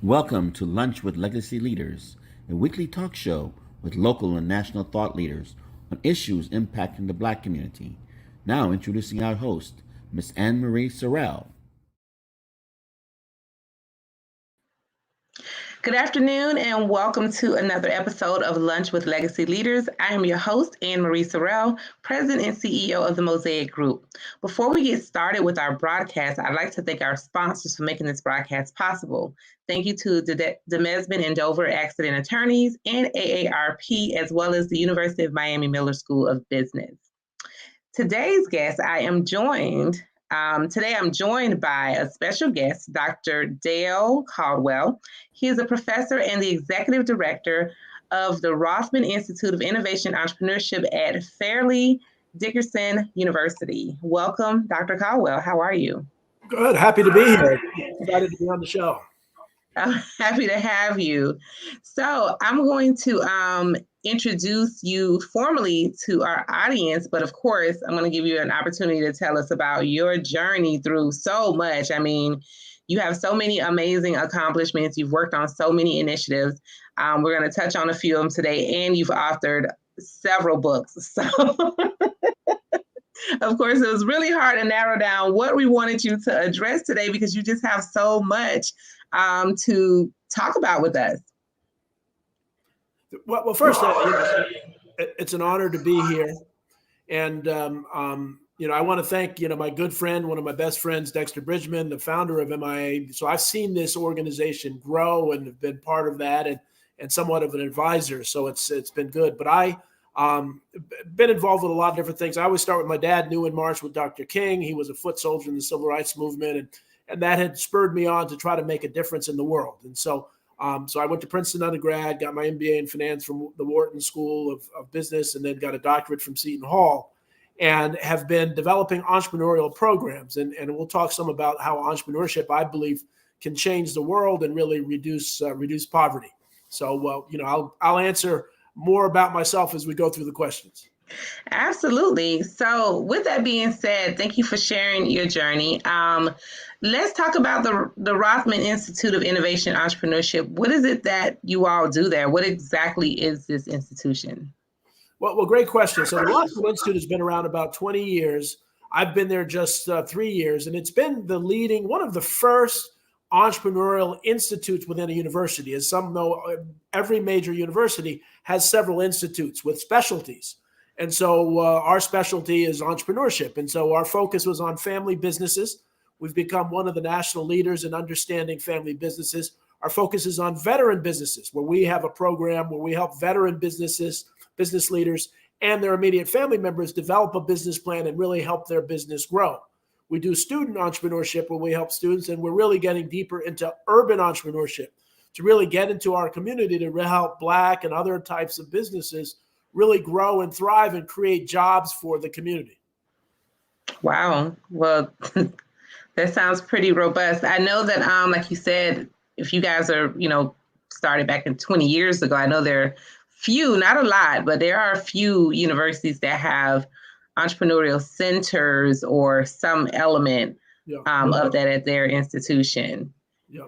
Welcome to Lunch with Legacy Leaders, a weekly talk show with local and national thought leaders on issues impacting the Black community. Now introducing our host, Miss Anne Marie Sorrell. Good afternoon and welcome to another episode of Lunch with Legacy Leaders. I am your host, Anne Marie Sorrell, President and CEO of the Mosaic Group. Before we get started with our broadcast, I'd like to thank our sponsors for making this broadcast possible. Thank you to Demesman and Dover Accident Attorneys and AARP, as well as the University of Miami Miller School of Business. Today's guest, Today, I'm joined by a special guest, Dr. Dale Caldwell. He is a professor and the executive director of the Rothman Institute of Innovation Entrepreneurship at Fairleigh Dickinson University. Welcome, Dr. Caldwell. How are you? Good. Happy to be here. Excited to be on the show. I'm happy to have you. So I'm going to introduce you formally to our audience, but of course, I'm going to give you an opportunity to tell us about your journey through so much. I mean, you have so many amazing accomplishments. You've worked on so many initiatives. We're going to touch on a few of them today, and you've authored several books. So of course, it was really hard to narrow down what we wanted you to address today because you just have so much to talk about with us. Well, first, it's an honor to be here. And, I want to thank, my good friend, one of my best friends, Dexter Bridgman, the founder of MIA. So I've seen this organization grow and have been part of that and somewhat of an advisor. So it's been good. But I been involved with a lot of different things. I always start with my dad, New in March with Dr. King. He was a foot soldier in the civil rights movement. And that had spurred me on to try to make a difference in the world. And so I went to Princeton undergrad, got my MBA in finance from the Wharton School of Business, and then got a doctorate from Seton Hall, and have been developing entrepreneurial programs. And we'll talk some about how entrepreneurship, I believe, can change the world and really reduce poverty. So, I'll answer more about myself as we go through the questions. Absolutely. So with that being said, thank you for sharing your journey. Let's talk about the Rothman Institute of Innovation Entrepreneurship. What is it that you all do there? What exactly is this institution? Well, great question. So the Rothman Institute has been around about 20 years. I've been there just 3 years, and it's been one of the first entrepreneurial institutes within a university. As some know, every major university has several institutes with specialties. And so our specialty is entrepreneurship. And so our focus was on family businesses. We've become one of the national leaders in understanding family businesses. Our focus is on veteran businesses, where we have a program where we help veteran business leaders and their immediate family members develop a business plan and really help their business grow. We do student entrepreneurship where we help students, and we're really getting deeper into urban entrepreneurship to really get into our community to help Black and other types of businesses really grow and thrive and create jobs for the community. Wow. Well, that sounds pretty robust. I know that, like you said, if you guys are, started back in 20 years ago, I know there are few, not a lot, but there are a few universities that have entrepreneurial centers or some element of that at their institution. Yeah.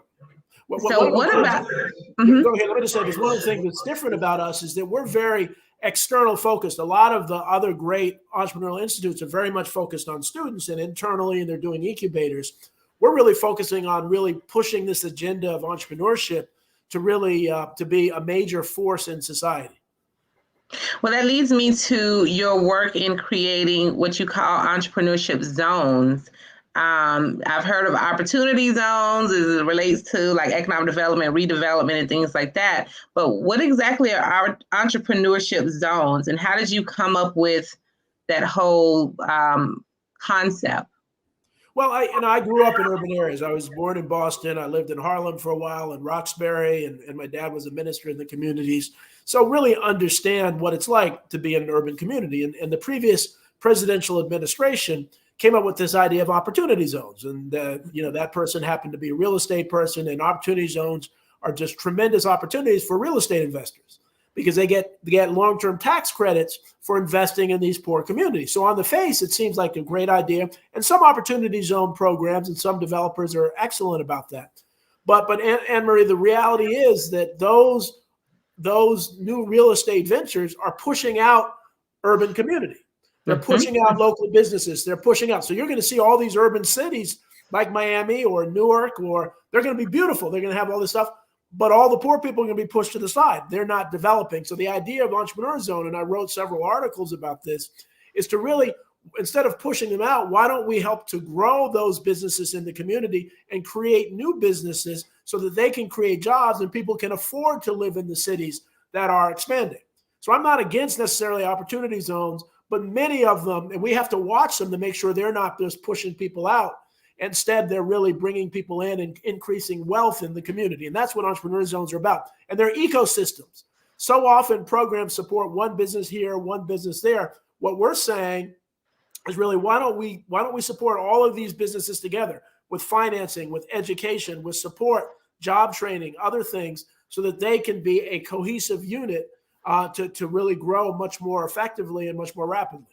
So what about? Go ahead. Let me just say this. One of the things that's different about us is that we're very external focused. A lot of the other great entrepreneurial institutes are very much focused on students and internally, and they're doing incubators. We're really focusing on really pushing this agenda of entrepreneurship to really to be a major force in society. Well, that leads me to your work in creating what you call entrepreneurship zones. I've heard of opportunity zones as it relates to like economic development, redevelopment, and things like that. But what exactly are our entrepreneurship zones, and how did you come up with that whole concept? Well, I grew up in urban areas. I was born in Boston. I lived in Harlem for a while, in Roxbury, and my dad was a minister in the communities. So really understand what it's like to be in an urban community. And the previous presidential administration came up with this idea of opportunity zones. And, that person happened to be a real estate person, and opportunity zones are just tremendous opportunities for real estate investors because they get long-term tax credits for investing in these poor communities. So on the face, it seems like a great idea. And some opportunity zone programs and some developers are excellent about that. But Anne Marie, the reality is that those new real estate ventures are pushing out urban community. They're pushing out local businesses. They're pushing out. So you're going to see all these urban cities like Miami or Newark, or they're going to be beautiful. They're going to have all this stuff, but all the poor people are going to be pushed to the side. They're not developing. So the idea of Entrepreneur Zone, and I wrote several articles about this, is to really, instead of pushing them out, why don't we help to grow those businesses in the community and create new businesses so that they can create jobs and people can afford to live in the cities that are expanding. So I'm not against necessarily opportunity zones, but many of them, and we have to watch them to make sure they're not just pushing people out. Instead, they're really bringing people in and increasing wealth in the community. And that's what Entrepreneur Zones are about. And they're ecosystems. So often programs support one business here, one business there. What we're saying is really, why don't we support all of these businesses together with financing, with education, with support, job training, other things, so that they can be a cohesive unit to really grow much more effectively and much more rapidly.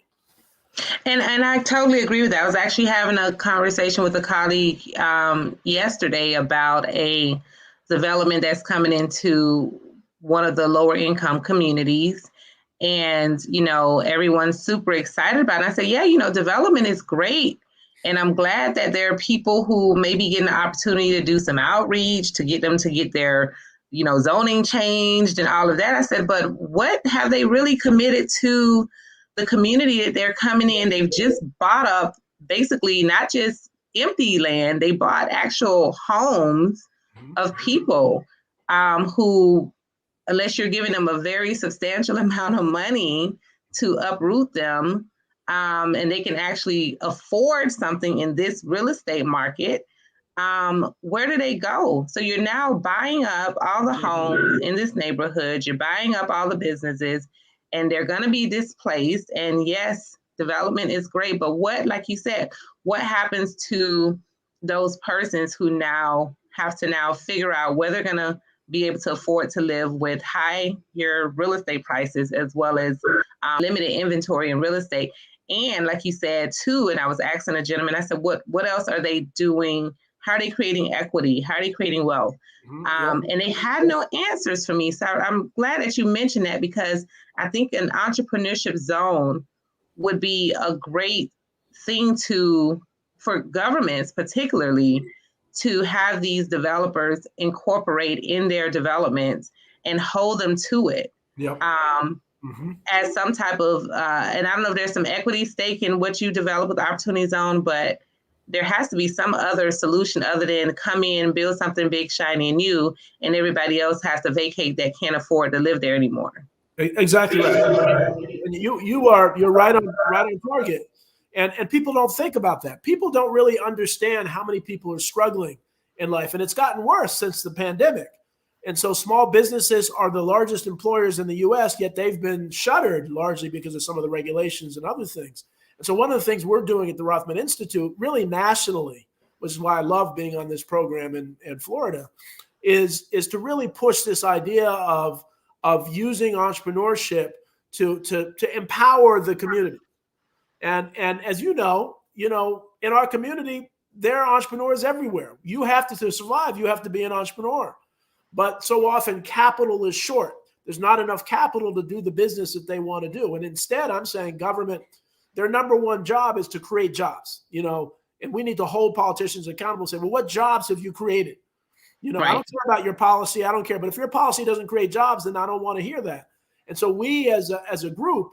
And I totally agree with that. I was actually having a conversation with a colleague yesterday about a development that's coming into one of the lower income communities. And, everyone's super excited about it. And I said, yeah, development is great. And I'm glad that there are people who may be getting the opportunity to do some outreach to get them to get their, zoning changed and all of that. I said, but what have they really committed to the community that they're coming in? They've just bought up basically not just empty land, they bought actual homes of people who, unless you're giving them a very substantial amount of money to uproot them, and they can actually afford something in this real estate market, where do they go? So you're now buying up all the homes in this neighborhood, you're buying up all the businesses, and they're going to be displaced. And yes, development is great, but like you said, what happens to those persons who now have to figure out whether they're going to be able to afford to live with higher real estate prices, as well as limited inventory in real estate? And like you said too, and I was asking a gentleman, I said, what else are they doing? How are they creating equity? How are they creating wealth? And they had no answers for me. So I'm glad that you mentioned that, because I think an entrepreneurship zone would be a great thing for governments, particularly, to have these developers incorporate in their developments and hold them to it. Yep. As some type of, and I don't know if there's some equity stake in what you develop with the Opportunity Zone, but there has to be some other solution other than come in, build something big, shiny, and new, and everybody else has to vacate that can't afford to live there anymore. Exactly right. And you're right on target. And people don't think about that. People don't really understand how many people are struggling in life, and it's gotten worse since the pandemic. And so small businesses are the largest employers in the U.S., yet they've been shuttered largely because of some of the regulations and other things. And so one of the things we're doing at the Rothman Institute, really nationally, which is why I love being on this program in Florida, is to really push this idea of using entrepreneurship to empower the community. And as you know, in our community, there are entrepreneurs everywhere. You have to survive, you have to be an entrepreneur. But so often capital is short. There's not enough capital to do the business that they want to do. And instead, I'm saying government, their number one job is to create jobs, and we need to hold politicians accountable and say, well, what jobs have you created? Right. I don't care about your policy. I don't care. But if your policy doesn't create jobs, then I don't want to hear that. And so we as a group,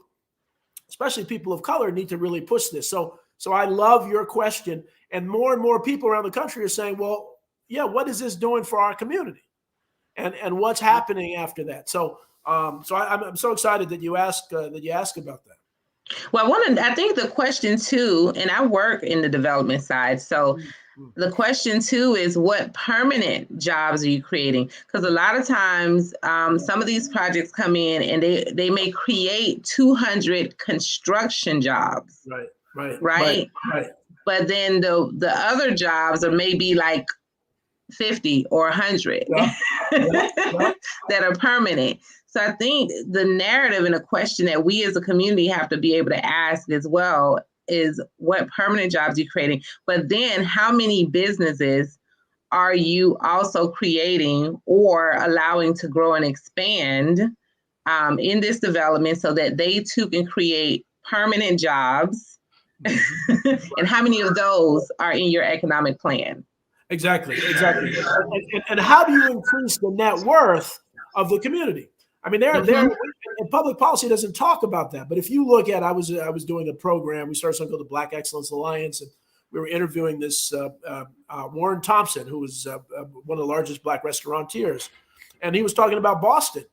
especially people of color, need to really push this. So I love your question. And more people around the country are saying, well, yeah, what is this doing for our community? And what's happening after that? So I'm so excited that you ask about that. Well, I think the question too, and I work in the development side, so the question too is, what permanent jobs are you creating? Because a lot of times some of these projects come in and they may create 200 construction jobs. Right. But then the other jobs are maybe like 50 or 100 that are permanent. So I think the narrative and a question that we as a community have to be able to ask as well is, what permanent jobs are you creating? But then how many businesses are you also creating or allowing to grow and expand in this development so that they too can create permanent jobs? And how many of those are in your economic plan? Exactly. And how do you increase the net worth of the community? I mean, and public policy doesn't talk about that. But if you look at, I was doing a program. We started something called the Black Excellence Alliance, and we were interviewing this Warren Thompson, who was one of the largest Black restaurateurs, and he was talking about Boston.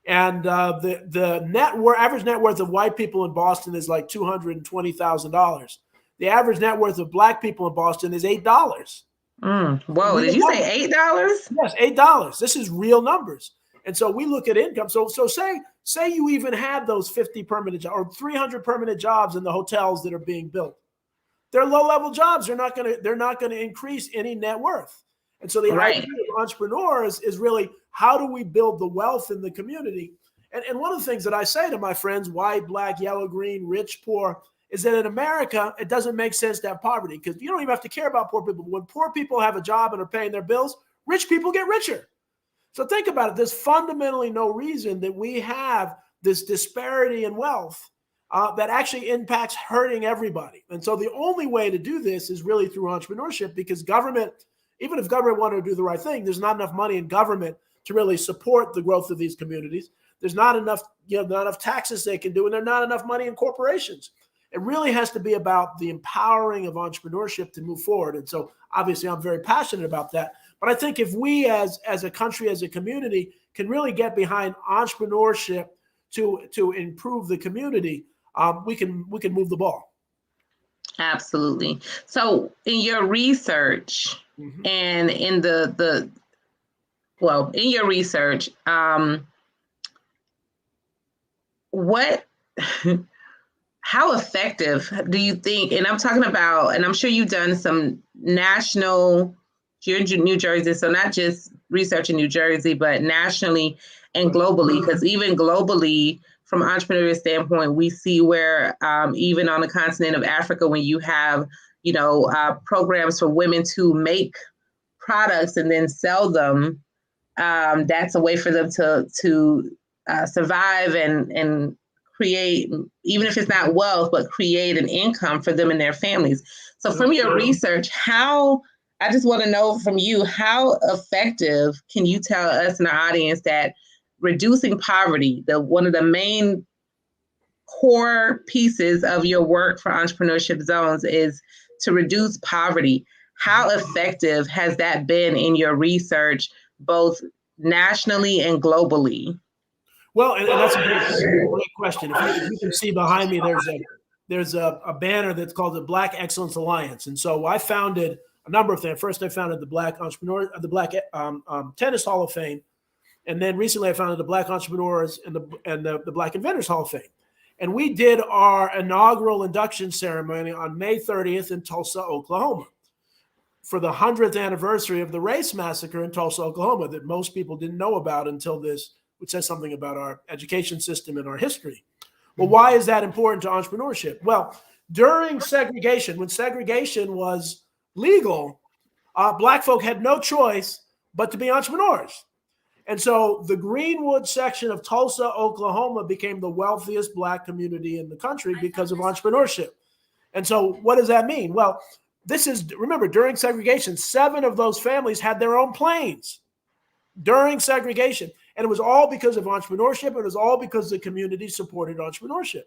And the average net worth of white people in Boston is like $220,000. The average net worth of Black people in Boston is $8. Whoa, did you say $8? Yes, $8. This is real numbers. And so we look at income. So say you even had those 50 permanent jobs or 300 permanent jobs in the hotels that are being built. They're low-level jobs. They're not going to increase any net worth. And so the idea of entrepreneurs is really, how do we build the wealth in the community? And one of the things that I say to my friends, white, Black, yellow, green, rich, poor, is that in America, it doesn't make sense to have poverty, because you don't even have to care about poor people. When poor people have a job and are paying their bills, rich people get richer. So think about it. There's fundamentally no reason that we have this disparity in wealth that actually impacts hurting everybody. And so the only way to do this is really through entrepreneurship, because government, even if government wanted to do the right thing, there's not enough money in government to really support the growth of these communities. There's not enough, not enough taxes they can do, and there's not enough money in corporations. It really has to be about the empowering of entrepreneurship to move forward. And so obviously I'm very passionate about that. But I think if we as a country, as a community, can really get behind entrepreneurship to improve the community, we can move the ball. Absolutely. So in your research and in in your research, how effective do you think, and I'm talking about, and I'm sure you've done some national, you're in New Jersey, so not just research in New Jersey, but nationally and globally, because even globally, from an entrepreneurial standpoint, we see where even on the continent of Africa, when you have, programs for women to make products and then sell them, that's a way for them to survive and create, even if it's not wealth, but create an income for them and their families. So from your research, I just want to know from you, how effective can you tell us in our audience that reducing poverty, one of the main core pieces of your work for Entrepreneurship Zones is to reduce poverty. How effective has that been in your research, both nationally and globally? Well, and that's a great question. If you can see behind me, there's a banner that's called the Black Excellence Alliance. And so I founded a number of things. First, I founded the Black Tennis Hall of Fame. And then recently I founded the Black Entrepreneurs and the Black Inventors Hall of Fame. And we did our inaugural induction ceremony on May 30th in Tulsa, Oklahoma, for the 100th anniversary of the race massacre in Tulsa, Oklahoma, that most people didn't know about until this, which says something about our education system and our history. Well, why is that important to entrepreneurship? Well, during segregation, when segregation was legal, Black folk had no choice but to be entrepreneurs. And so the Greenwood section of Tulsa, Oklahoma became the wealthiest Black community in the country because of entrepreneurship. And so what does that mean? Well, remember, during segregation, 7 of those families had their own planes during segregation. And it was all because of entrepreneurship. It was all because the community supported entrepreneurship.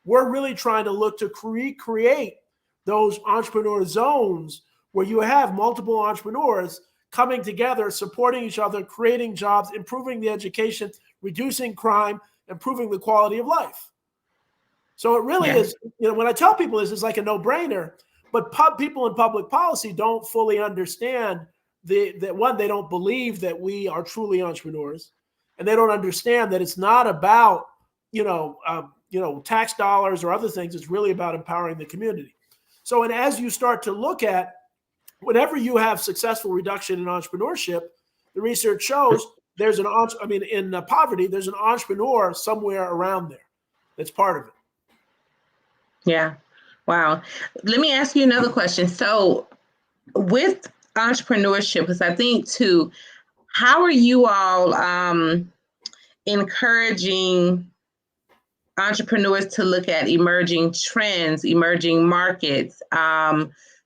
We're really trying to look to create those entrepreneur zones where you have multiple entrepreneurs coming together, supporting each other, creating jobs, improving the education, reducing crime, improving the quality of life. So it really is, when I tell people this, it's like a no-brainer, but people in public policy don't fully understand that one, they don't believe that we are truly entrepreneurs, and they don't understand that it's not about, tax dollars or other things. It's really about empowering the community. So, and as you start to look at, whenever you have successful reduction in entrepreneurship, the research shows in poverty, there's an entrepreneur somewhere around there that's part of it. Yeah. Wow. Let me ask you another question. So with entrepreneurship, because I think too, how are you all encouraging entrepreneurs to look at emerging trends, emerging markets,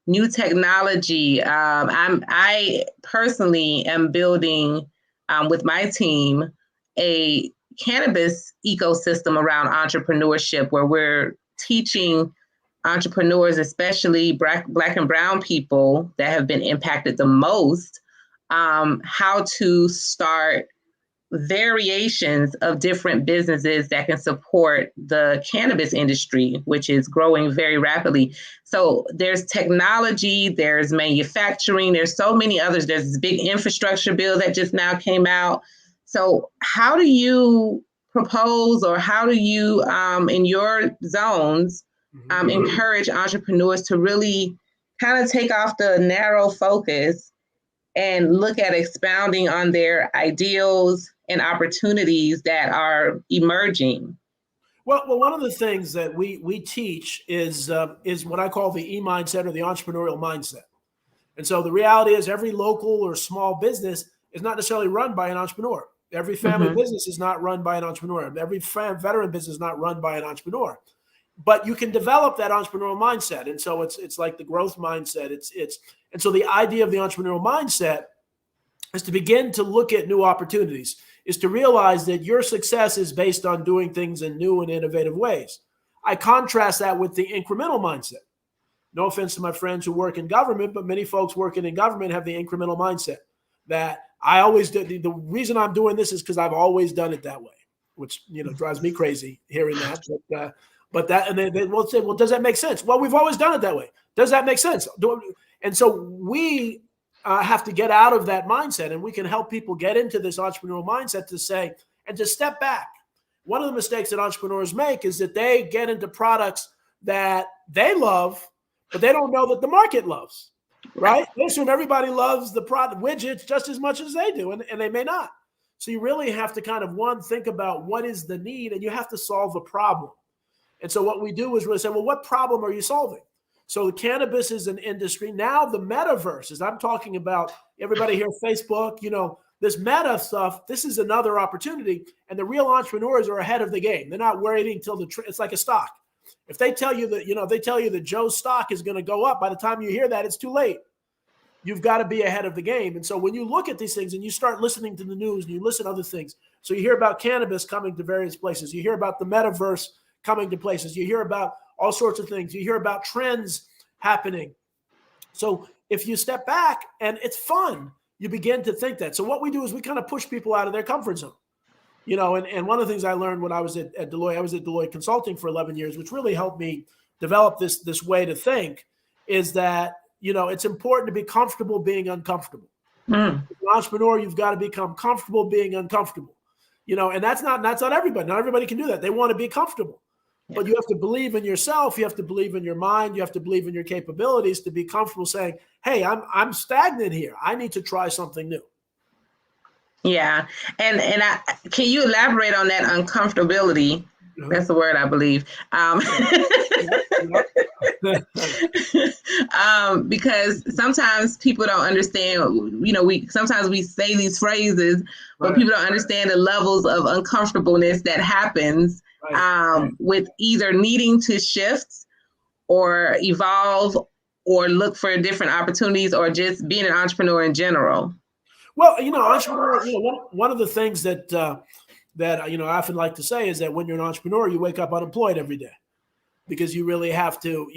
new technology? I personally am building with my team a cannabis ecosystem around entrepreneurship, where we're teaching entrepreneurs, especially Black and Brown people that have been impacted the most, how to start variations of different businesses that can support the cannabis industry, which is growing very rapidly. So there's technology, there's manufacturing, there's so many others. There's this big infrastructure bill that just now came out. So how do you propose, or how do you, in your zones, encourage entrepreneurs to really kind of take off the narrow focus and look at expounding on their ideals and opportunities that are emerging? Well, one of the things that we teach is what I call the E-mindset, or the entrepreneurial mindset. And so the reality is, every local or small business is not necessarily run by an entrepreneur. Every family business is not run by an entrepreneur. Every veteran business is not run by an entrepreneur. But you can develop that entrepreneurial mindset. And so it's like the growth mindset. And so the idea of the entrepreneurial mindset is to begin to look at new opportunities, is to realize that your success is based on doing things in new and innovative ways. I contrast that with the incremental mindset. No offense to my friends who work in government, but many folks working in government have the incremental mindset that I always do. The reason I'm doing this is because I've always done it that way, which, drives me crazy hearing that. But that, and they will say, well, does that make sense? Well, we've always done it that way. Does that make sense? And so we have to get out of that mindset, and we can help people get into this entrepreneurial mindset to say, and to step back. One of the mistakes that entrepreneurs make is that they get into products that they love, but they don't know that the market loves, right? They assume everybody loves the product widgets just as much as they do, and they may not. So you really have to kind of, think about what is the need, and you have to solve the problem. And so what we do is really say, well, what problem are you solving? So the cannabis is an industry. Now the metaverse, as I'm talking about, everybody here, Facebook, this meta stuff, this is another opportunity. And the real entrepreneurs are ahead of the game. They're not waiting till it's like a stock. If they tell you that, Joe's stock is going to go up, by the time you hear that, it's too late. You've got to be ahead of the game. And so when you look at these things and you start listening to the news and you listen to other things, so you hear about cannabis coming to various places, you hear about the metaverse coming to places, you hear about all sorts of things, you hear about trends happening. So if you step back and it's fun, you begin to think that. So what we do is we kind of push people out of their comfort zone. And one of the things I learned when I was at Deloitte, I was at Deloitte Consulting for 11 years, which really helped me develop this way to think, is that, it's important to be comfortable being uncomfortable. As an entrepreneur, you've got to become comfortable being uncomfortable. And that's not everybody. Not everybody can do that. They want to be comfortable. Yeah. But you have to believe in yourself. You have to believe in your mind. You have to believe in your capabilities to be comfortable saying, hey, I'm stagnant here. I need to try something new. Yeah. And can you elaborate on that uncomfortability? That's the word, I believe. Because sometimes people don't understand, sometimes we say these phrases, but people don't understand the levels of uncomfortableness that happens with either needing to shift or evolve or look for different opportunities, or just being an entrepreneur in general. Well, entrepreneur, one of the things that I often like to say is that when you're an entrepreneur, you wake up unemployed every day, because you really have to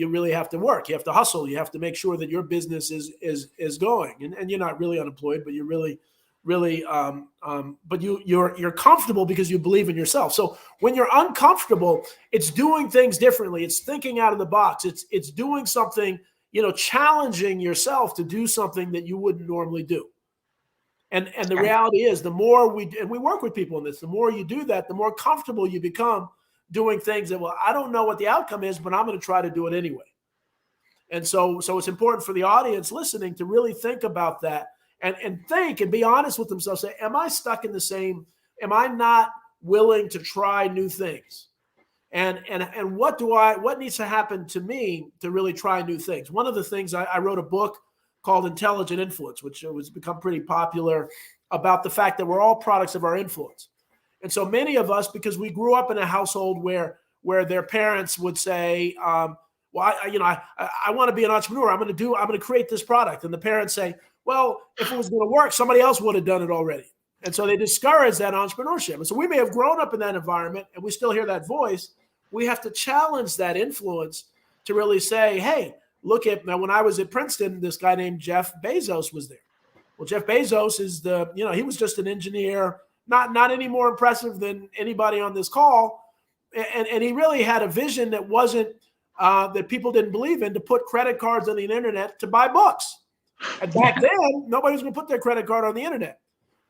work. You have to hustle. You have to make sure that your business is going, and you're not really unemployed, but you're really, but you're comfortable because you believe in yourself. So when you're uncomfortable, it's doing things differently. It's thinking out of the box. It's doing something, challenging yourself to do something that you wouldn't normally do. And the reality is, the more we work with people in this, the more you do that, the more comfortable you become doing things that, well, I don't know what the outcome is, but I'm going to try to do it anyway. And so it's important for the audience listening to really think about that and think and be honest with themselves. Say, am I stuck in the same? Am I not willing to try new things? And what needs to happen to me to really try new things? One of the things, I wrote a book called Intelligent Influence, which has become pretty popular, about the fact that we're all products of our influence. And so many of us, because we grew up in a household where their parents would say, well, I want to be an entrepreneur. I'm going to create this product. And the parents say, well, if it was going to work, somebody else would have done it already. And so they discourage that entrepreneurship. And so we may have grown up in that environment and we still hear that voice. We have to challenge that influence to really say, hey, look at, now when I was at Princeton, this guy named Jeff Bezos was there. Well, Jeff Bezos is he was just an engineer, not any more impressive than anybody on this call. And he really had a vision that wasn't, that people didn't believe in, to put credit cards on the internet to buy books. And back then, nobody was going to put their credit card on the internet.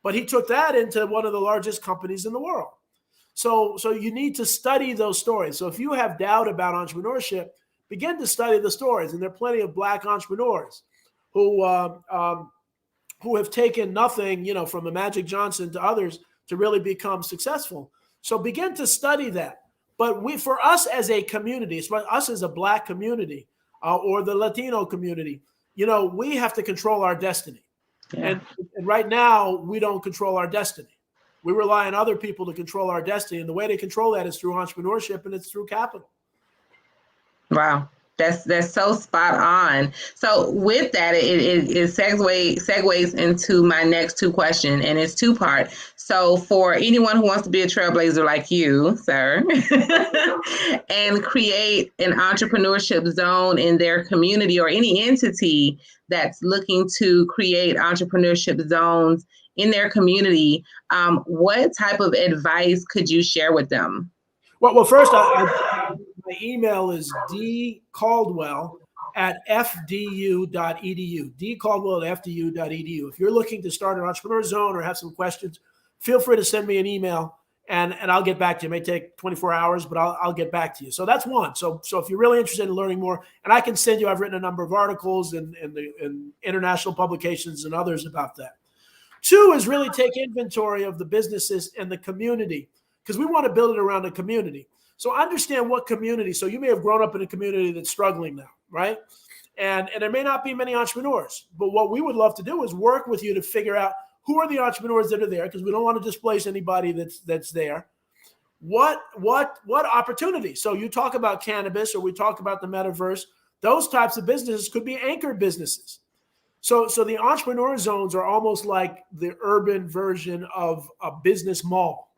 But he took that into one of the largest companies in the world. So you need to study those stories. So if you have doubt about entrepreneurship, begin to study the stories. And there are plenty of Black entrepreneurs who have taken nothing, from a Magic Johnson to others to really become successful. So begin to study that. But for us as a community, us as a Black community or the Latino community, we have to control our destiny. Yeah. And right now, we don't control our destiny. We rely on other people to control our destiny. And the way to control that is through entrepreneurship, and it's through capital. Wow. That's so spot on. So with that, it segues into my next two questions, and it's two-part. So for anyone who wants to be a trailblazer like you, sir, and create an entrepreneurship zone in their community, or any entity that's looking to create entrepreneurship zones in their community, what type of advice could you share with them? Well, first, my email is dcaldwell@fdu.edu, dcaldwell@fdu.edu. If you're looking to start an entrepreneur zone or have some questions, feel free to send me an email and I'll get back to you. It may take 24 hours, but I'll get back to you. So that's one. So if you're really interested in learning more, and I can send you, I've written a number of articles in international publications and others about that. Two is really take inventory of the businesses and the community, because we want to build it around a community. So understand what community. So you may have grown up in a community that's struggling now, right? And there may not be many entrepreneurs, but what we would love to do is work with you to figure out who are the entrepreneurs that are there, because we don't want to displace anybody that's there. What opportunities? So you talk about cannabis, or we talk about the metaverse. Those types of businesses could be anchor businesses. So the entrepreneur zones are almost like the urban version of a business mall,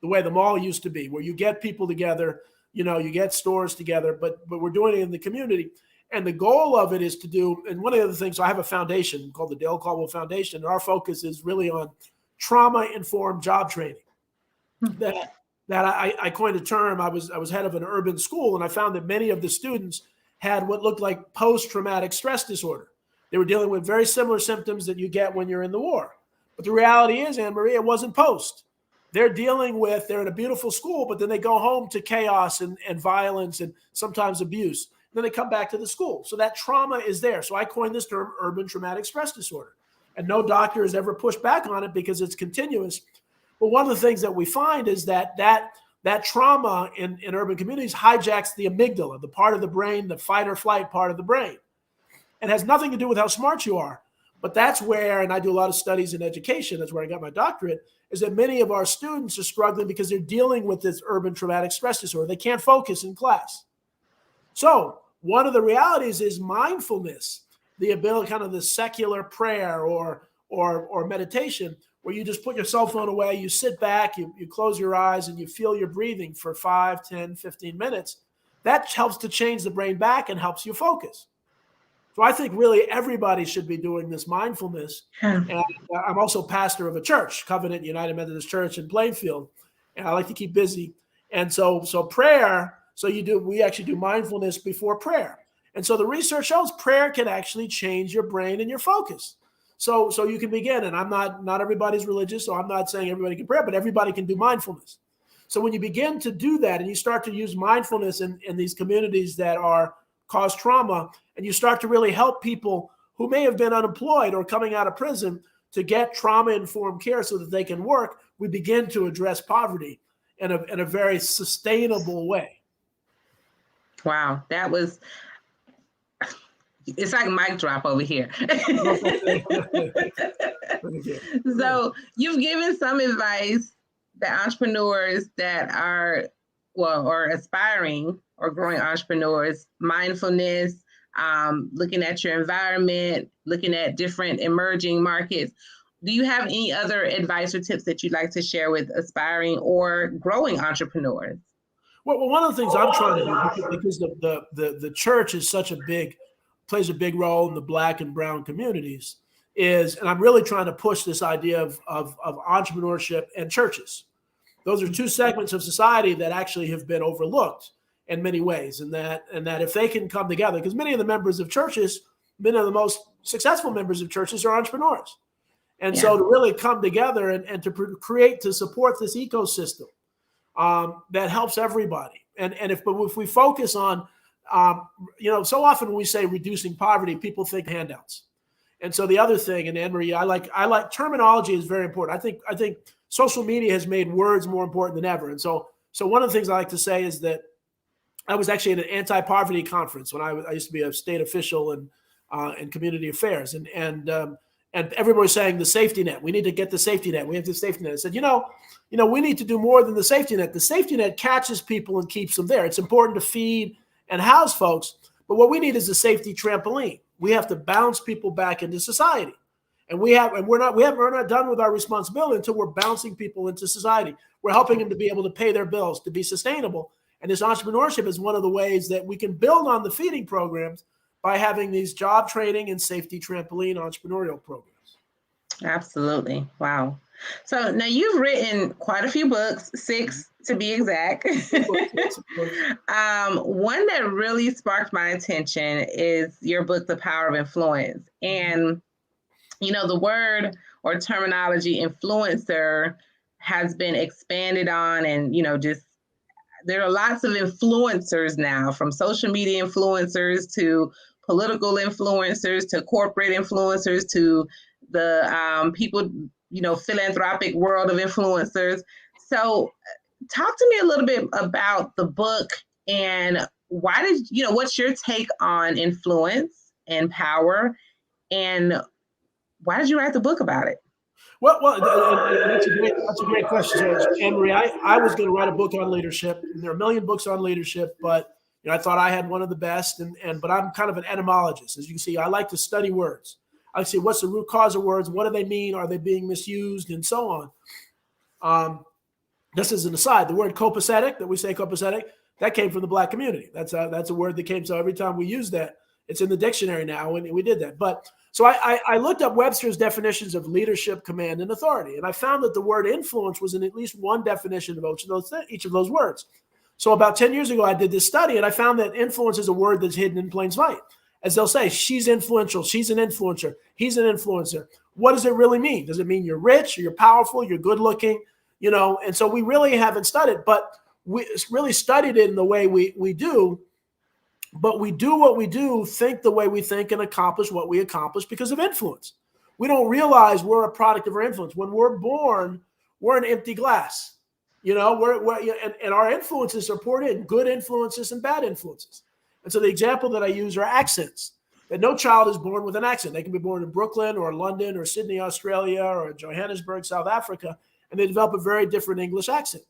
the way the mall used to be, where you get people together, you get stores together, but we're doing it in the community. And the goal of it is to do, and one of the other things, so I have a foundation called the Dale Caldwell Foundation, and our focus is really on trauma-informed job training. That I coined a term. I was head of an urban school, and I found that many of the students had what looked like post-traumatic stress disorder. They were dealing with very similar symptoms that you get when you're in the war. But the reality is, Anne-Marie, it wasn't post. They're in a beautiful school, but then they go home to chaos and violence and sometimes abuse. Then they come back to the school. So that trauma is there. So I coined this term urban traumatic stress disorder. And no doctor has ever pushed back on it because it's continuous. But one of the things that we find is that trauma in urban communities hijacks the amygdala, the part of the brain, the fight or flight part of the brain. And has nothing to do with how smart you are. But that's where, and I do a lot of studies in education, that's where I got my doctorate, is that many of our students are struggling because they're dealing with this urban traumatic stress disorder. They can't focus in class. So one of the realities is mindfulness, the ability, kind of the secular prayer or meditation, where you just put your cell phone away, you sit back, you close your eyes, and you feel your breathing for 5, 10, 15 minutes. That helps to change the brain back and helps you focus. So I think really everybody should be doing this mindfulness. Yeah. And I'm also pastor of a church, Covenant United Methodist Church in Plainfield, and I like to keep busy. And so prayer, we actually do mindfulness before prayer. And so the research shows prayer can actually change your brain and your focus. So you can begin, and not everybody's religious, so I'm not saying everybody can pray, but everybody can do mindfulness. So when you begin to do that and you start to use mindfulness in these communities that cause trauma, and you start to really help people who may have been unemployed or coming out of prison to get trauma-informed care so that they can work, we begin to address poverty in a very sustainable way. Wow, that was It's like mic drop over here. Okay. So you've given some advice that entrepreneurs that are, well, or aspiring or growing entrepreneurs, mindfulness, looking at your environment, looking at different emerging markets. Do you have any other advice or tips that you'd like to share with aspiring or growing entrepreneurs? Well, one of the things I'm trying to do, because the church is plays a big role in the Black and brown communities, and I'm really trying to push this idea of entrepreneurship and churches. Those are two segments of society that actually have been overlooked in many ways, and that if they can come together, because many of the members of churches, many of the most successful members of churches are entrepreneurs. And so to really come together and to support this ecosystem that helps everybody. And if we focus on, so often when we say reducing poverty, people think handouts. And so the other thing, and Anne-Marie, I like terminology is very important. I think social media has made words more important than ever. And so one of the things I like to say is that I was actually at an anti-poverty conference when I used to be a state official in community affairs, and everybody was saying the safety net. We need to get the safety net. We have the safety net. I said, we need to do more than the safety net. The safety net catches people and keeps them there. It's important to feed and house folks, but what we need is a safety trampoline. We have to bounce people back into society, and we're not done with our responsibility until we're bouncing people into society. We're helping them to be able to pay their bills, to be sustainable. And this entrepreneurship is one of the ways that we can build on the feeding programs by having these job training and safety trampoline entrepreneurial programs. Absolutely. Wow. So now you've written quite a few books, 6 to be exact. One that really sparked my attention is your book, The Power of Influence. And, the word or terminology influencer has been expanded on, and, there are lots of influencers now, from social media influencers to political influencers to corporate influencers to the people, philanthropic world of influencers. So talk to me a little bit about the book, and what's your take on influence and power, and why did you write the book about it? Well, that's a great question. So, Anne-Marie, I was going to write a book on leadership, and there are a million books on leadership, but I thought I had one of the best. But I'm kind of an etymologist, as you can see. I like to study words. I see what's the root cause of words, what do they mean, are they being misused, and so on. This is an aside. The word copacetic, that we say copacetic, that came from the Black community. That's a word that came. So every time we use that, it's in the dictionary now, and we did that. But so I looked up Webster's definitions of leadership, command, and authority, and I found that the word influence was in at least one definition of each of those words. So about 10 years ago, I did this study, and I found that influence is a word that's hidden in plain sight. As they'll say, she's influential, she's an influencer, he's an influencer. What does it really mean? Does it mean you're rich, or you're powerful, you're good looking? And so we really haven't studied, but we really studied it in the way we do. But we do what we do, think the way we think, and accomplish what we accomplish because of influence. We don't realize we're a product of our influence. When we're born, we're an empty glass. And our influences are poured in, good influences and bad influences. And so the example that I use are accents. That no child is born with an accent. They can be born in Brooklyn or London or Sydney, Australia, or Johannesburg, South Africa, and they develop a very different English accent.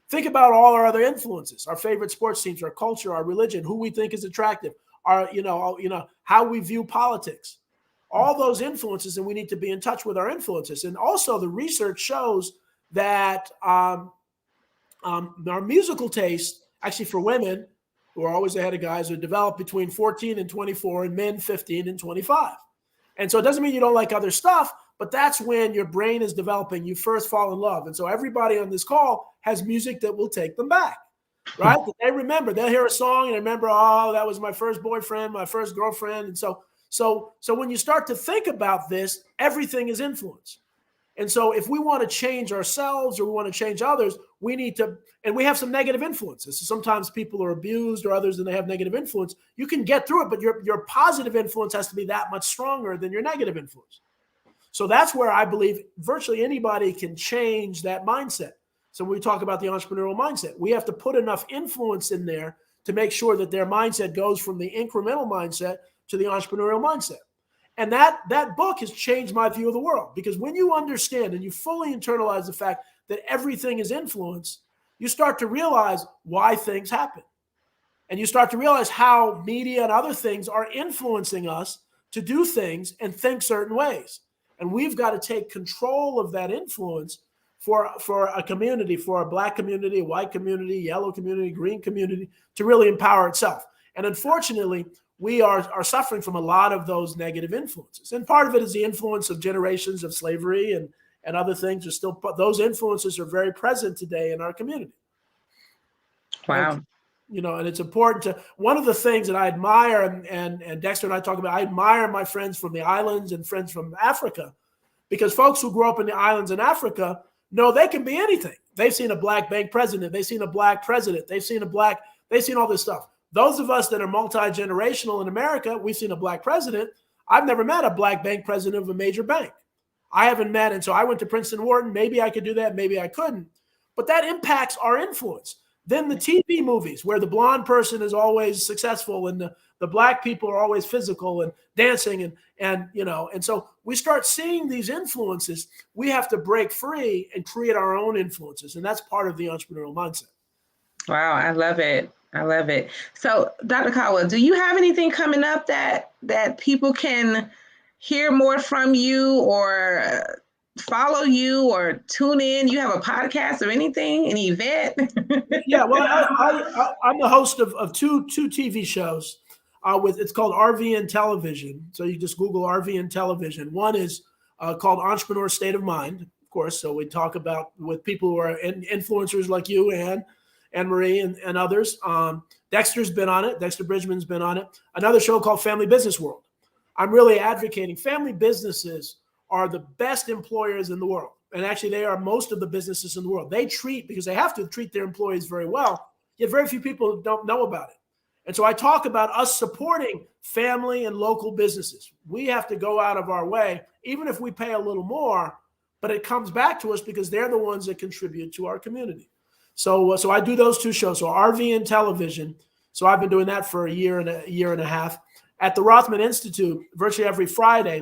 Think about all our other influences, our favorite sports teams, our culture, our religion, who we think is attractive, our, how we view politics, all those influences, and we need to be in touch with our influences. And also the research shows that our musical taste, actually for women, who are always ahead of guys, are developed between 14 and 24, and men 15 and 25. And so it doesn't mean you don't like other stuff, but that's when your brain is developing. You first fall in love. And so everybody on this call has music that will take them back, right? They remember. They'll hear a song and remember, oh, that was my first boyfriend, my first girlfriend. And so when you start to think about this, everything is influence. And so if we want to change ourselves or we want to change others, we need to, and we have some negative influences. So sometimes people are abused or others, and they have negative influence. You can get through it, but your positive influence has to be that much stronger than your negative influence. So that's where I believe virtually anybody can change that mindset. So when we talk about the entrepreneurial mindset, we have to put enough influence in there to make sure that their mindset goes from the incremental mindset to the entrepreneurial mindset. And that book has changed my view of the world, because when you understand and you fully internalize the fact that everything is influence, you start to realize why things happen. And you start to realize how media and other things are influencing us to do things and think certain ways. And we've got to take control of that influence for a community, for a Black community, a white community, yellow community, green community, to really empower itself. And unfortunately, we are suffering from a lot of those negative influences. And part of it is the influence of generations of slavery and other things. Are still, those influences are very present today in our community. Wow. And it's important to, one of the things that I admire, and Dexter and I talk about, I admire my friends from the islands and friends from Africa, because folks who grow up in the islands in Africa know they can be anything. They've seen a Black bank president. They've seen a Black president. They've seen all this stuff. Those of us that are multi-generational in America, we've seen a Black president. I've never met a Black bank president of a major bank. I haven't met, and so I went to Princeton Wharton. Maybe I could do that, maybe I couldn't. But that impacts our influence. Then the TV movies where the blonde person is always successful and the Black people are always physical and dancing and so we start seeing these influences. We have to break free and create our own influences, and that's part of the entrepreneurial mindset. Wow, I love it. I love it. So, Dr. Caldwell, do you have anything coming up that people can hear more from you or follow you or tune in? You have a podcast or anything, any event? Yeah, well, I'm the host of two TV shows. It's called RVN Television. So you just Google RVN Television. One is called Entrepreneur State of Mind, of course. So we talk about with people who are influencers like you, Anne Marie, and others. Dexter's been on it. Dexter Bridgman's been on it. Another show called Family Business World. I'm really advocating family businesses are the best employers in the world. And actually, they are most of the businesses in the world. They because they have to treat their employees very well, yet very few people don't know about it. And so I talk about us supporting family and local businesses. We have to go out of our way, even if we pay a little more, but it comes back to us because they're the ones that contribute to our community. So I do those two shows. So RVN Television. So I've been doing that for a year and a half. At the Rothman Institute, virtually every Friday,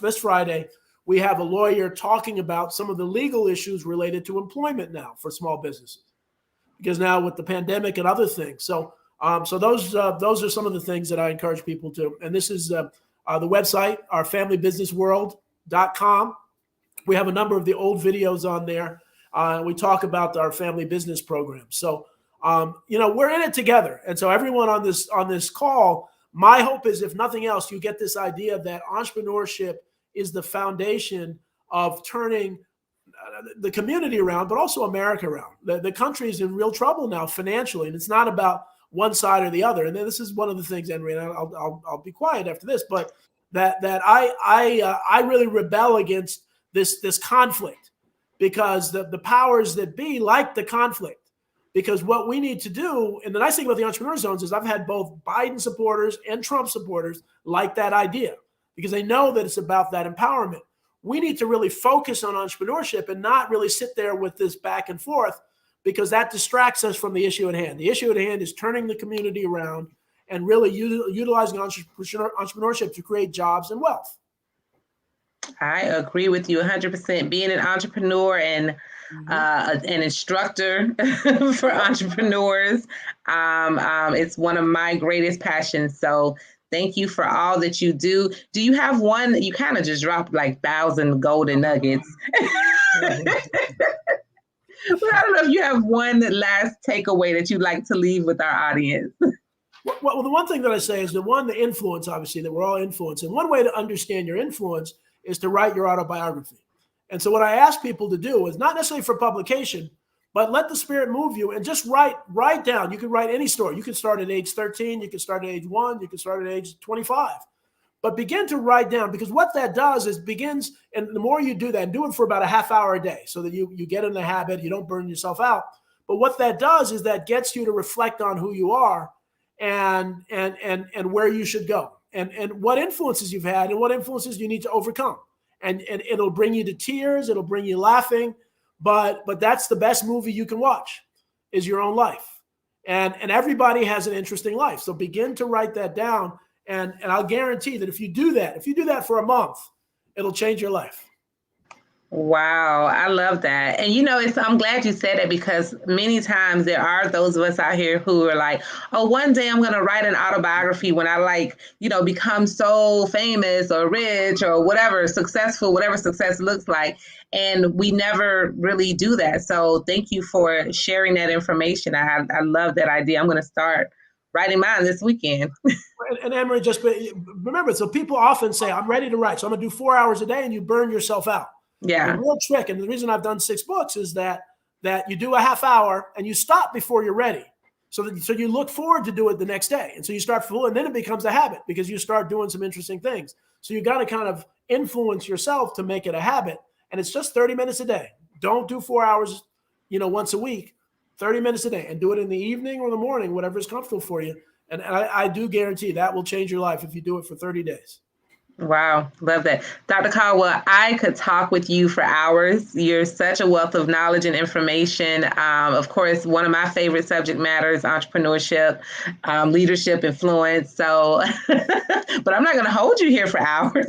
this Friday, we have a lawyer talking about some of the legal issues related to employment now for small businesses, because now with the pandemic and other things. So those are some of the things that I encourage people to. And this is the website, our familybusinessworld.com. We have a number of the old videos on there. We talk about our family business program. So we're in it together. And so everyone on this call, my hope is, if nothing else, you get this idea that entrepreneurship is the foundation of turning the community around, but also America around. The country is in real trouble now financially, and it's not about one side or the other. And then this is one of the things, Henry, and I'll be quiet after this, but that I really rebel against this conflict, because the powers that be like the conflict. Because what we need to do, and the nice thing about the Entrepreneur Zones is I've had both Biden supporters and Trump supporters like that idea, because they know that it's about that empowerment. We need to really focus on entrepreneurship and not really sit there with this back and forth, because that distracts us from the issue at hand. The issue at hand is turning the community around and really utilizing entrepreneurship to create jobs and wealth. I agree with you 100%. Being an entrepreneur and an instructor for entrepreneurs, it's one of my greatest passions. So thank you for all that you do. Do you have one? You kind of just dropped like 1,000 golden nuggets. But I don't know if you have one last takeaway that you'd like to leave with our audience. Well, the one thing that I say is the influence, obviously, that we're all influenced. And one way to understand your influence is to write your autobiography. And so what I ask people to do is not necessarily for publication, but let the spirit move you and just write down. You can write any story. You can start at age 13. You can start at age 1. You can start at age 25. But begin to write down, because what that does is and the more you do that, and do it for about a half hour a day so that you get in the habit, you don't burn yourself out. But what that does is that gets you to reflect on who you are and where you should go and what influences you've had and what influences you need to overcome. And it'll bring you to tears. It'll bring you laughing. But that's the best movie you can watch, is your own life. And everybody has an interesting life. So begin to write that down. And I'll guarantee that if you do that for a month, it'll change your life. Wow, I love that. And I'm glad you said that, because many times there are those of us out here who are like, oh, one day I'm going to write an autobiography when I become so famous or rich or whatever, successful, whatever success looks like. And we never really do that. So thank you for sharing that information. I love that idea. I'm going to start writing mine this weekend. And Anne-Marie, just remember, so people often say, I'm ready to write, so I'm going to do 4 hours a day, and you burn yourself out. Yeah. The real trick, and the reason I've done 6 books, is that you do a half hour and you stop before you're ready. So you look forward to do it the next day. And so you start full, and then it becomes a habit because you start doing some interesting things. So you got to kind of influence yourself to make it a habit. And it's just 30 minutes a day. Don't do 4 hours, once a week, 30 minutes a day, and do it in the evening or the morning, whatever is comfortable for you. And I do guarantee that will change your life if you do it for 30 days. Wow. Love that. Dr. Caldwell, I could talk with you for hours. You're such a wealth of knowledge and information. Of course, one of my favorite subject matters, entrepreneurship, leadership, influence. So, but I'm not going to hold you here for hours.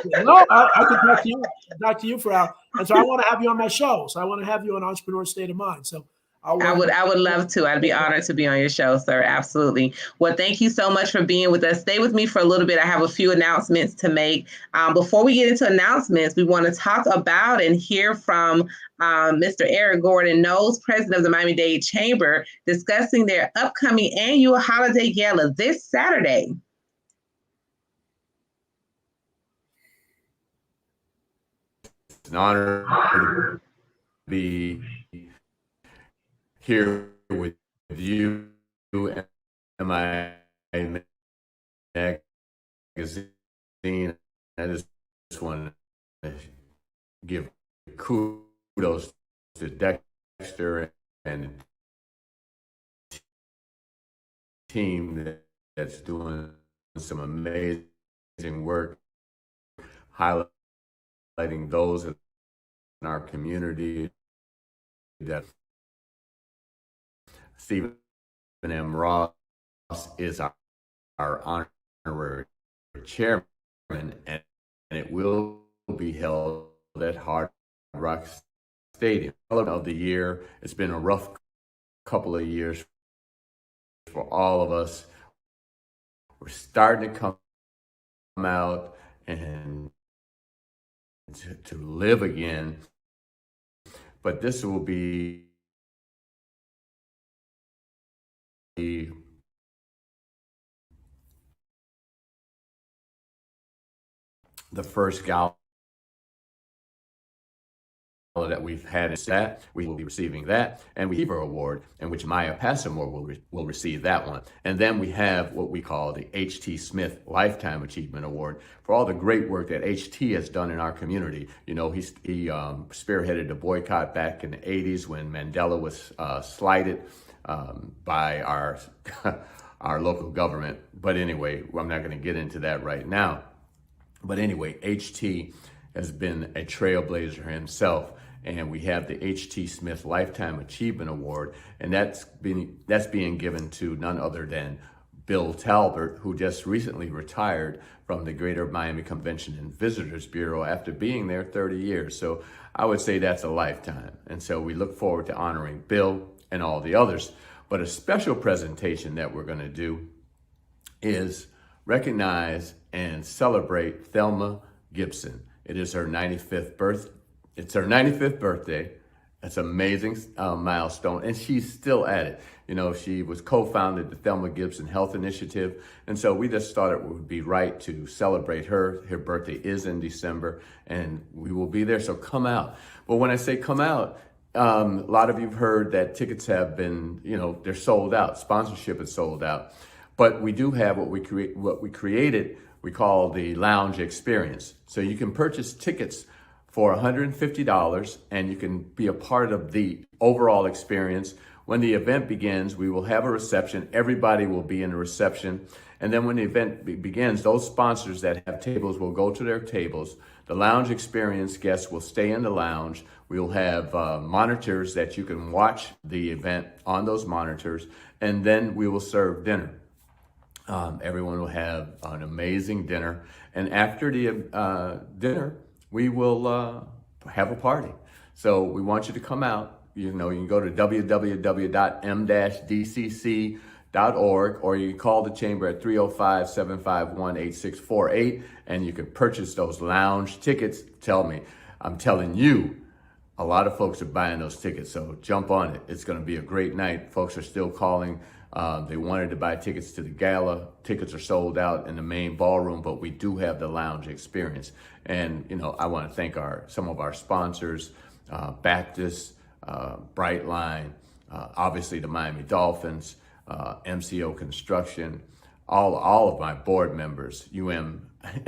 No, I could talk to you for hours. And so I want to have you on my show. So I want to have you on Entrepreneur State of Mind. So I would love to. I'd be honored to be on your show, sir. Absolutely. Well, thank you so much for being with us. Stay with me for a little bit. I have a few announcements to make. Before we get into announcements, we want to talk about and hear from Mr. Eric Gordon Knowles, president of the Miami-Dade Chamber, discussing their upcoming annual holiday gala this Saturday. It's an honor to be here with you and my magazine. I just want to give kudos to Dexter and the team that's doing some amazing work, highlighting those in our community that Stephen M. Ross is our honorary chairman, and it will be held at Hard Rock Stadium. Of the year, it's been a rough couple of years for all of us. We're starting to come out and to live again, but this will be the first gala that we've had. Is that we will be receiving that, and we have our award, in which Maya Passamore will receive that one. And then we have what we call the H.T. Smith Lifetime Achievement Award for all the great work that H.T. has done in our community. He spearheaded the boycott back in the 80s when Mandela was slighted by our our local government. But anyway, I'm not going to get into that right now. But anyway, HT has been a trailblazer himself, and we have the H.T. Smith Lifetime Achievement Award, and that's being given to none other than Bill Talbert, who just recently retired from the Greater Miami Convention and Visitors Bureau after being there 30 years. So I would say that's a lifetime. And so we look forward to honoring Bill and all the others. But a special presentation that we're going to do is recognize and celebrate Thelma Gibson. It is her 95th birthday. It's her 95th birthday. That's an amazing milestone, and she's still at it. She was co-founded the Thelma Gibson Health Initiative, and so we just thought it would be right to celebrate her. Her birthday is in December, and we will be there, so come out. But when I say come out, a lot of you've heard that tickets have been, they're sold out. Sponsorship is sold out. But we do have what we created, we call the lounge experience. So you can purchase tickets for $150, and you can be a part of the overall experience. When the event begins, we will have a reception. Everybody will be in the reception. And then when the event begins, those sponsors that have tables will go to their tables. The lounge experience, guests will stay in the lounge. We'll have monitors that you can watch the event on those monitors, and then we will serve dinner. Everyone will have an amazing dinner, and after the dinner, we will have a party. So we want you to come out. You can go to www.m-dcc.org, or you can call the chamber at 305-751-8648, and you can purchase those lounge tickets. I'm telling you, a lot of folks are buying those tickets, so jump on it. It's going to be a great night. Folks are still calling. They wanted to buy tickets to the gala. Tickets are sold out in the main ballroom, but we do have the lounge experience. And, I want to thank some of our sponsors, Baptist, Brightline, obviously the Miami Dolphins, MCO Construction, all of my board members, and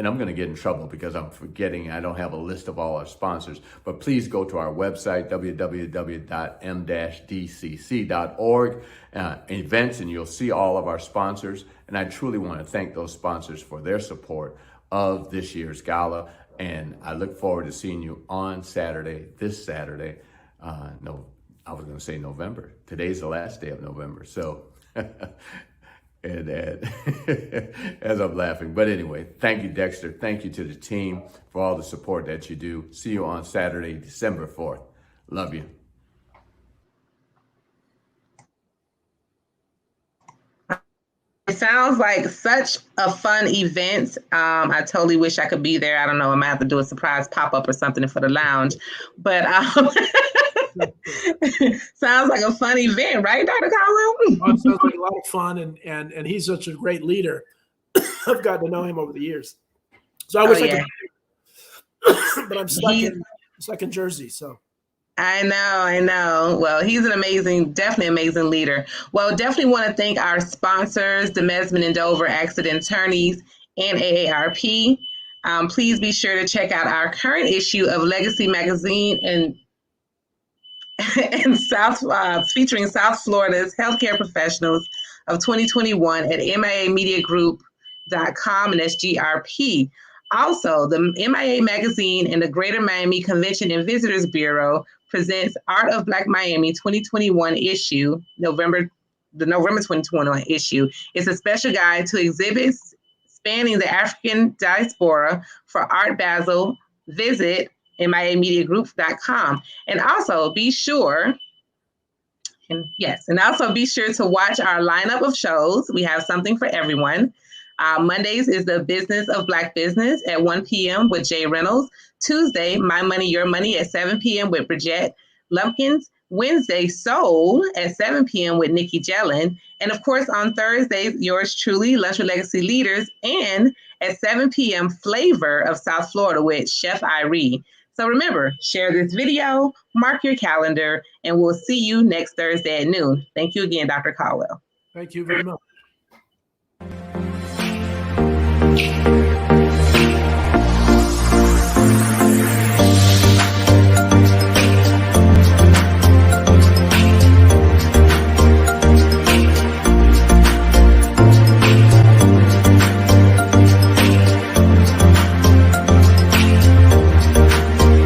I'm going to get in trouble because I'm forgetting, I don't have a list of all our sponsors, but please go to our website, www.m-dcc.org, events, and you'll see all of our sponsors. And I truly want to thank those sponsors for their support of this year's gala. And I look forward to seeing you on Saturday, this Saturday. No, I was going to say November. Today's the last day of November. So, and as I'm laughing. But anyway, thank you, Dexter. Thank you to the team for all the support that you do. See you on Saturday, December 4th. Love you. It sounds like such a fun event. I totally wish I could be there. I don't know. I might have to do a surprise pop-up or something for the lounge. But sounds like a fun event, right, Dr. Caldwell? It sounds like a lot of fun, and he's such a great leader. I've gotten to know him over the years. So I wish I could, but I'm stuck in Jersey, so. I know. Well, he's definitely amazing leader. Well, definitely want to thank our sponsors, the Mesman and Dover Accident Attorneys and AARP. Please be sure to check out our current issue of Legacy Magazine and featuring South Florida's healthcare professionals of 2021 at miamediagroup.com, and that's GRP. Also, the MIA Magazine and the Greater Miami Convention and Visitors Bureau presents Art of Black Miami 2021 issue, the November 2021 issue. It's a special guide to exhibits spanning the African diaspora for Art Basel. Visit miamediagroup.com. And also be sure to watch our lineup of shows. We have something for everyone. Mondays is the Business of Black Business at 1 p.m. with Jay Reynolds. Tuesday, My Money, Your Money at 7 p.m. with Bridget Lumpkins. Wednesday, Soul at 7 p.m. with Nikki Jellin. And of course, on Thursdays, yours truly, Lunch with Legacy Leaders. And at 7 p.m., Flavor of South Florida with Chef Irie. So remember, share this video, mark your calendar, and we'll see you next Thursday at noon. Thank you again, Dr. Caldwell. Thank you very much.